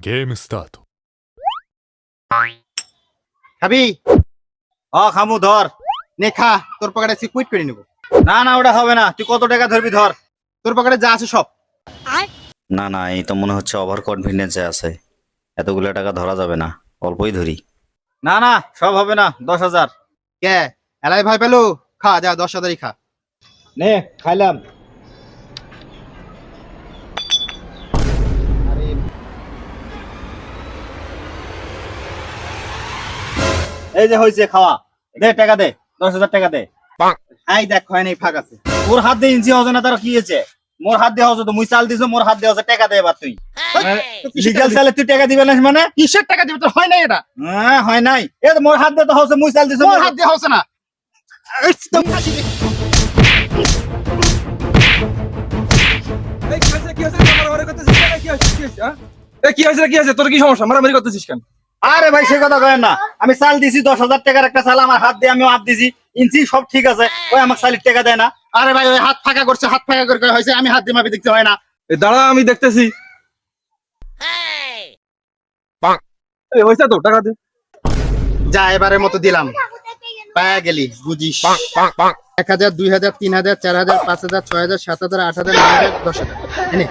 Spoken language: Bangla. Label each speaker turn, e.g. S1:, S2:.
S1: ゲームスタート。
S2: খাবি? খামু ধর নে খা তোর পকেটে সিকুইট করে নিব না না ওটা হবে না তুই কত টাকা ধরবি ধর তোর পকেটে যা আছে সব
S3: না না, এই তো মনে হচ্ছে ওভার কনফিডেন্সে আছে। এতগুলো টাকা ধরা যাবে না, অল্পই ধরি।
S2: না না সব হবে না 10,000 কে এলাই ভয় পেলো খা যা 10,000ই খা নে খাইলাম এই যে হয়েছে খাওয়া দে টাকা দে 10,000 টাকা দে আই দেখ হয় নাই ফাঁক আছে তোর হাত দিয়ে ইঞ্চি হচ্ছে না তার কি হয়েছে মোর হাত দিয়ে হচ্ছে তো মুই চাল দিছ মোর হাত দিয়ে হচ্ছে টাকা দে এবার তুই লিগ্যাল চালে তুই টাকা দিবে না মানে
S4: কিসের টাকা দিবে তোর হয় নাই এটা
S2: হ্যাঁ হয় নাই এ তো মোর হাত দিয়ে তো হচ্ছে মুই চাল দিছ
S4: তোর হাত দিয়ে হচ্ছে না
S2: একদম ফাঁসি দে।
S4: এই কি হয়েছে মারামারি করতেছিস কেন কি হয়েছে তোর কি সমস্যা মারামারি করতেছিস কেন
S2: আরে ভাই সে কথা কয় না আমি চাল দিছি 10,000 টাকার একটা চাল আমার হাত দিয়ে আমি হাত দিছি ইঞ্চি সব ঠিক আছে ওই আমাকে চালের টাকা দেয় না
S4: আরে ভাই ওই হাত ফাঁকা করছে হাত ফাঁকা করে হয়েছে আমি হাত দিয়ে মাপি দেখতে হয় না এই দাঁড়া আমি দেখতেছি এই হয়েছে তো টাকা দে
S2: যা এবারের মতো দিলাম পায়া গেলি বুঝিস 1,000 2,000 3,000 4,000 5,000 6,000 7,000 8,000 9,000 10,000 এনে